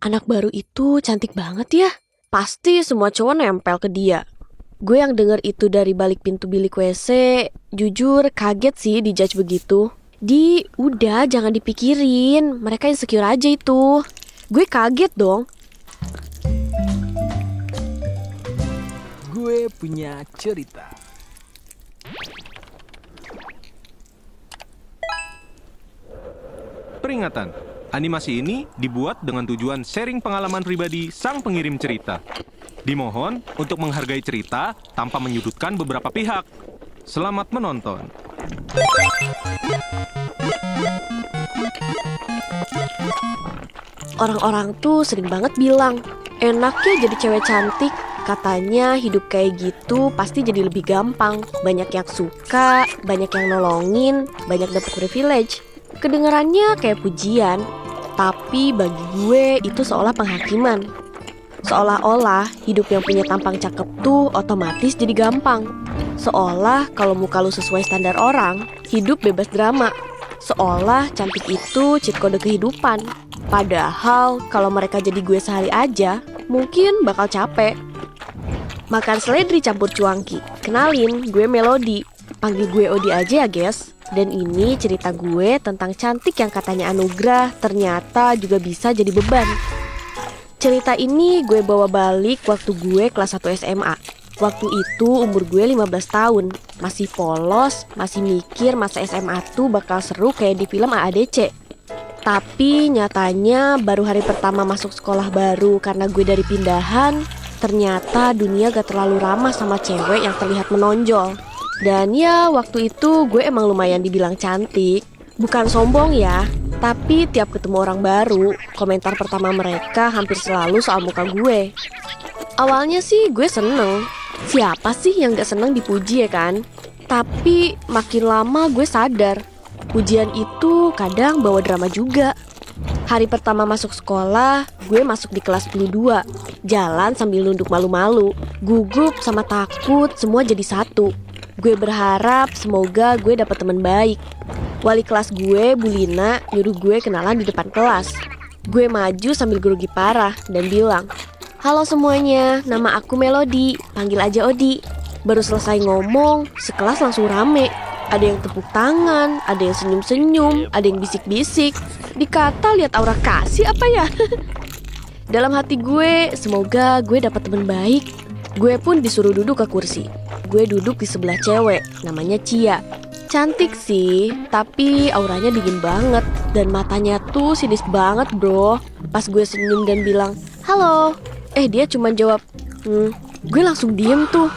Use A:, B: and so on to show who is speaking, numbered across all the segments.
A: Anak baru itu cantik banget ya. Pasti semua cowok nempel ke dia. Gue yang denger itu dari balik pintu bilik WC, jujur kaget sih dijudge begitu. Udah jangan dipikirin, mereka insecure aja itu. Gue kaget dong.
B: Gue punya cerita.
C: Peringatan, animasi ini dibuat dengan tujuan sharing pengalaman pribadi sang pengirim cerita. Dimohon untuk menghargai cerita tanpa menyudutkan beberapa pihak. Selamat menonton.
A: Orang-orang tuh sering banget bilang, enaknya jadi cewek cantik. Katanya hidup kayak gitu pasti jadi lebih gampang. Banyak yang suka, banyak yang nolongin, banyak dapet privilege. Kedengarannya kayak pujian, tapi bagi gue itu seolah penghakiman. Seolah-olah hidup yang punya tampang cakep tuh otomatis jadi gampang. Seolah kalau muka lu sesuai standar orang, hidup bebas drama. Seolah cantik itu cheat kode kehidupan. Padahal kalau mereka jadi gue sehari aja, mungkin bakal capek. Makan seledri campur cuangki. Kenalin, gue Melody. Panggil gue Odi aja ya guys. Dan ini cerita gue tentang cantik yang katanya anugerah, ternyata juga bisa jadi beban. Cerita ini gue bawa balik waktu gue kelas 1 SMA. Waktu itu umur gue 15 tahun. Masih polos, masih mikir masa SMA tuh bakal seru kayak di film AADC. Tapi nyatanya baru hari pertama masuk sekolah baru karena gue dari pindahan, ternyata dunia gak terlalu ramah sama cewek yang terlihat menonjol. Dan ya waktu itu gue emang lumayan dibilang cantik. Bukan sombong ya, tapi tiap ketemu orang baru, komentar pertama mereka hampir selalu soal muka gue. Awalnya sih gue seneng. Siapa sih yang gak seneng dipuji ya kan? Tapi makin lama gue sadar, pujian itu kadang bawa drama juga. Hari pertama masuk sekolah, gue masuk di kelas 2. Jalan sambil nunduk malu-malu. Gugup sama takut semua jadi satu. Gue berharap semoga gue dapet teman baik. Wali kelas gue, Bu Lina, nyuruh gue kenalan di depan kelas. Gue maju sambil grogi parah dan bilang, "Halo semuanya, nama aku Melody, panggil aja Odi." Baru selesai ngomong, sekelas langsung rame. Ada yang tepuk tangan, ada yang senyum-senyum, ada yang bisik-bisik. Dikata lihat aura kasih apa ya? Dalam hati gue, semoga gue dapat teman baik. Gue pun disuruh duduk ke kursi. Gue duduk di sebelah cewek, namanya Cia. Cantik sih, tapi auranya dingin banget. Dan matanya tuh sinis banget bro. Pas gue senyum dan bilang, "Halo." Dia cuma jawab, Gue langsung diem tuh.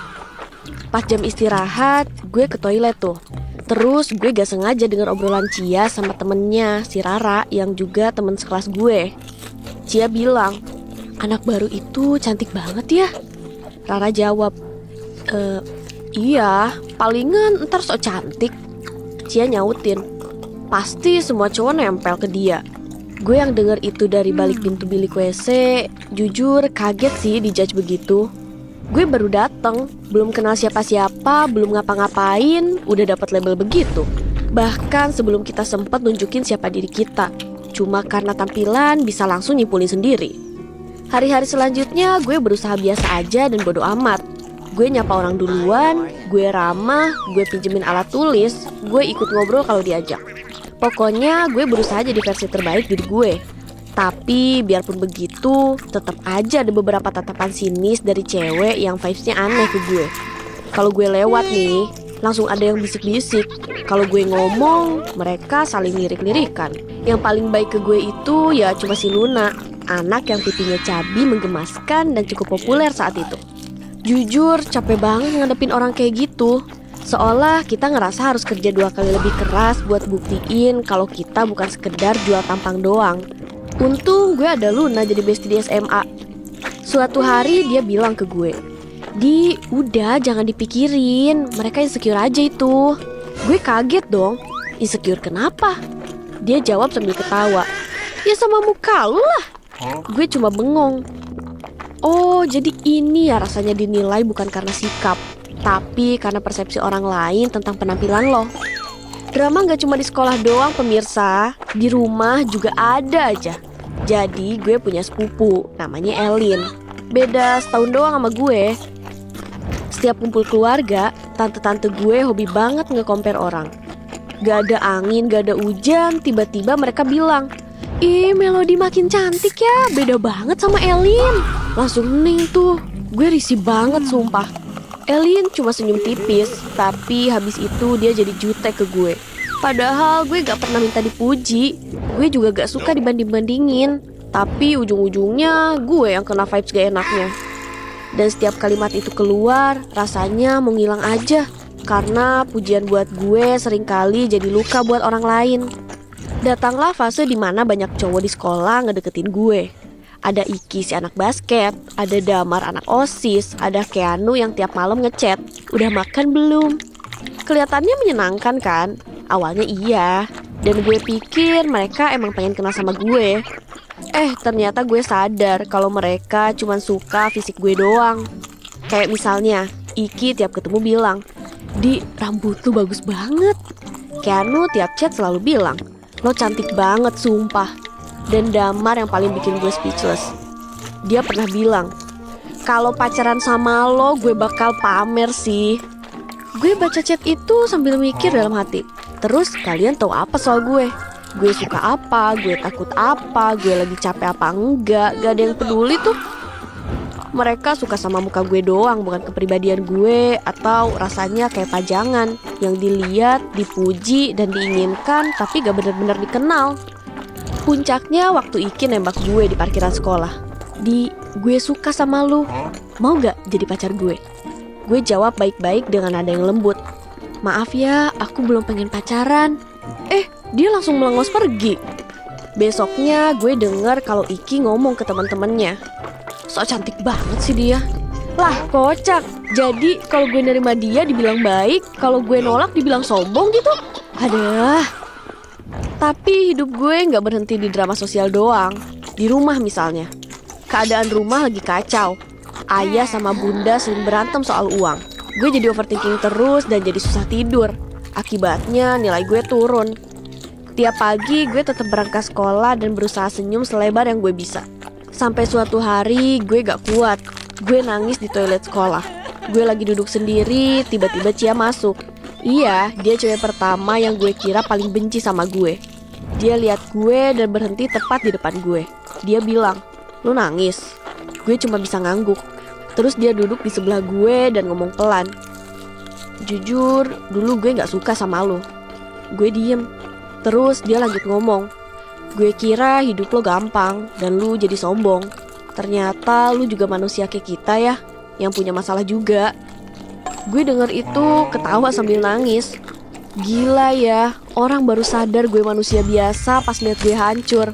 A: Pas jam istirahat, gue ke toilet tuh. Terus gue gak sengaja denger obrolan Cia sama temennya, si Rara, yang juga temen sekelas gue. Cia bilang, "Anak baru itu cantik banget ya." Rara jawab, Iya, palingan ntar sok cantik." Cia nyautin, "Pasti semua cowok nempel ke dia." Gue yang denger itu dari balik pintu bilik WC, jujur kaget sih dijudge begitu. Gue baru dateng, belum kenal siapa-siapa, belum ngapa-ngapain, udah dapat label begitu. Bahkan sebelum kita sempat nunjukin siapa diri kita, cuma karena tampilan bisa langsung nyimpulin sendiri. Hari-hari selanjutnya gue berusaha biasa aja dan bodo amat. Gue nyapa orang duluan, gue ramah, gue pinjemin alat tulis, gue ikut ngobrol kalau diajak. Pokoknya gue berusaha jadi versi terbaik diri gue. Tapi biarpun begitu, tetap aja ada beberapa tatapan sinis dari cewek yang vibes-nya aneh ke gue. Kalau gue lewat nih, langsung ada yang bisik-bisik. Kalau gue ngomong, mereka saling lirik-lirikan. Yang paling baik ke gue itu ya cuma si Luna, anak yang pipinya cabi, menggemaskan dan cukup populer saat itu. Jujur capek banget ngadepin orang kayak gitu. Seolah kita ngerasa harus kerja 2 kali lebih keras buat buktiin kalau kita bukan sekedar jual tampang doang. Untung gue ada Luna jadi bestie di SMA. Suatu hari dia bilang ke gue, udah jangan dipikirin, mereka insecure aja itu." Gue kaget dong, insecure kenapa? Dia jawab sambil ketawa, "Ya sama muka lu lah." Gue cuma bengong. Oh, jadi ini ya rasanya dinilai bukan karena sikap, tapi karena persepsi orang lain tentang penampilan lo. Drama gak cuma di sekolah doang pemirsa, di rumah juga ada aja. Jadi gue punya sepupu, namanya Elin. Beda setahun doang sama gue. Setiap kumpul keluarga, tante-tante gue hobi banget nge-compare orang. Gak ada angin, gak ada hujan, tiba-tiba mereka bilang, "Ih, Melody makin cantik ya, beda banget sama Elin." Langsung hening tuh, gue risih banget sumpah. Elin cuma senyum tipis, tapi habis itu dia jadi jutek ke gue. Padahal gue gak pernah minta dipuji, gue juga gak suka dibanding-bandingin. Tapi ujung-ujungnya gue yang kena vibes gak enaknya. Dan setiap kalimat itu keluar, rasanya mau ngilang aja. Karena pujian buat gue seringkali jadi luka buat orang lain. Datanglah fase dimana banyak cowok di sekolah ngedeketin gue. Ada Iki si anak basket, ada Damar anak OSIS, ada Keanu yang tiap malam ngechat, "Udah makan belum?" Kelihatannya menyenangkan kan? Awalnya iya. Dan gue pikir mereka emang pengen kenal sama gue. Ternyata gue sadar kalau mereka cuma suka fisik gue doang. Kayak misalnya, Iki tiap ketemu bilang, "Di, rambut lu bagus banget." Keanu tiap chat selalu bilang, "Lo cantik banget sumpah." Dan Damar yang paling bikin gue speechless. Dia pernah bilang, "Kalau pacaran sama lo gue bakal pamer sih." Gue baca chat itu sambil mikir dalam hati, terus kalian tahu apa soal gue? Gue suka apa, gue takut apa, gue lagi capek apa enggak, gak ada yang peduli tuh. Mereka suka sama muka gue doang, bukan kepribadian gue, atau rasanya kayak pajangan yang dilihat, dipuji, dan diinginkan tapi gak bener-bener dikenal. Puncaknya waktu Iki nembak gue di parkiran sekolah. "Di, gue suka sama lu, mau gak jadi pacar gue?" Gue jawab baik-baik dengan nada yang lembut, "Maaf ya, aku belum pengen pacaran." Dia langsung melengos pergi. Besoknya gue denger kalau Iki ngomong ke teman-temannya, "So cantik banget sih dia." Lah kocak. Jadi kalau gue nerima dia dibilang baik, kalau gue nolak dibilang sombong gitu. Aduh. Tapi hidup gue gak berhenti di drama sosial doang. Di rumah misalnya, keadaan rumah lagi kacau. Ayah sama bunda sering berantem soal uang. Gue jadi overthinking terus dan jadi susah tidur. Akibatnya nilai gue turun. Tiap pagi gue tetap berangkat sekolah dan berusaha senyum selebar yang gue bisa. Sampai suatu hari gue gak kuat. Gue nangis di toilet sekolah. Gue lagi duduk sendiri, tiba-tiba Cia masuk. Iya, dia cewek pertama yang gue kira paling benci sama gue. Dia lihat gue dan berhenti tepat di depan gue. Dia bilang, "Lu nangis?" Gue cuma bisa ngangguk. Terus dia duduk di sebelah gue dan ngomong pelan, "Jujur, dulu gue gak suka sama lu." Gue diem. Terus dia lanjut ngomong, "Gue kira hidup lo gampang dan lu jadi sombong. Ternyata lu juga manusia kayak kita ya, yang punya masalah juga." Gue denger itu ketawa sambil nangis. Gila ya, orang baru sadar gue manusia biasa pas liat gue hancur.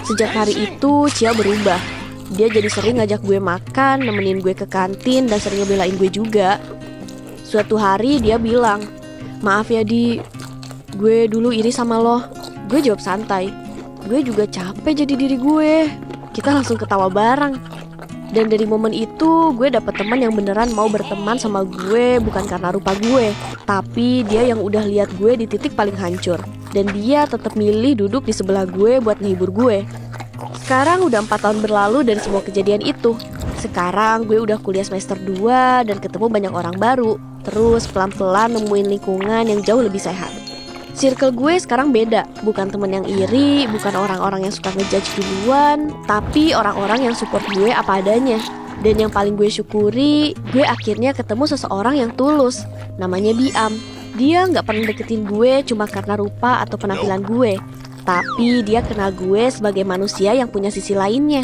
A: Sejak hari itu Cia berubah. Dia jadi sering ngajak gue makan, nemenin gue ke kantin, dan sering ngebelain gue juga. Suatu hari dia bilang, "Maaf ya Di, gue dulu iri sama lo." Gue jawab santai, "Gue juga capek jadi diri gue." Kita langsung ketawa bareng. Dan dari momen itu gue dapet teman yang beneran mau berteman sama gue, bukan karena rupa gue, tapi dia yang udah lihat gue di titik paling hancur. Dan dia tetap milih duduk di sebelah gue buat ngehibur gue. Sekarang udah 4 tahun berlalu dari semua kejadian itu. Sekarang gue udah kuliah semester 2 dan ketemu banyak orang baru. Terus pelan-pelan nemuin lingkungan yang jauh lebih sehat. Circle gue sekarang beda, bukan temen yang iri, bukan orang-orang yang suka ngejudge duluan, tapi orang-orang yang support gue apa adanya. Dan yang paling gue syukuri, gue akhirnya ketemu seseorang yang tulus, namanya Biam. Dia gak pernah deketin gue cuma karena rupa atau penampilan gue, tapi dia kenal gue sebagai manusia yang punya sisi lainnya.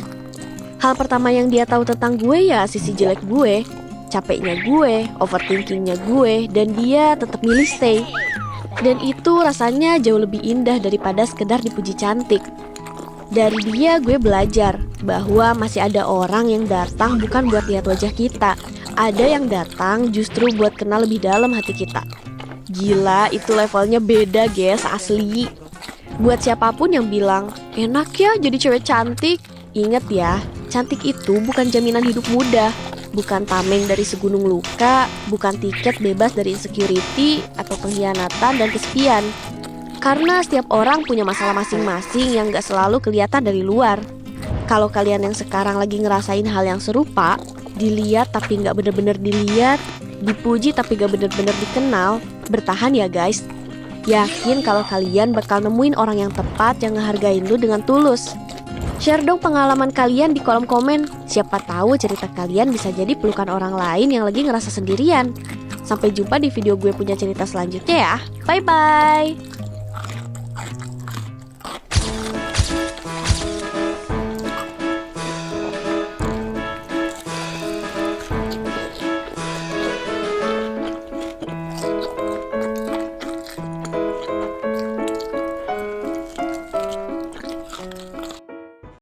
A: Hal pertama yang dia tahu tentang gue ya sisi jelek gue, capeknya gue, overthinkingnya gue, dan dia tetap milih stay. Dan itu rasanya jauh lebih indah daripada sekedar dipuji cantik. Dari dia gue belajar bahwa masih ada orang yang datang bukan buat lihat wajah kita. Ada yang datang justru buat kenal lebih dalam hati kita. Gila, itu levelnya beda guys, asli. Buat siapapun yang bilang, "Enak ya jadi cewek cantik." Ingat ya, cantik itu bukan jaminan hidup mudah. Bukan tameng dari segunung luka, bukan tiket bebas dari insecurity atau pengkhianatan dan kesepian. Karena setiap orang punya masalah masing-masing yang gak selalu kelihatan dari luar. Kalau kalian yang sekarang lagi ngerasain hal yang serupa, dilihat tapi nggak bener-bener dilihat, dipuji tapi nggak bener-bener dikenal, bertahan ya guys. Yakin kalau kalian bakal nemuin orang yang tepat yang ngehargain lu dengan tulus. Share dong pengalaman kalian di kolom komen. Siapa tahu cerita kalian bisa jadi pelukan orang lain yang lagi ngerasa sendirian. Sampai jumpa di video gue punya cerita selanjutnya ya. Bye-bye.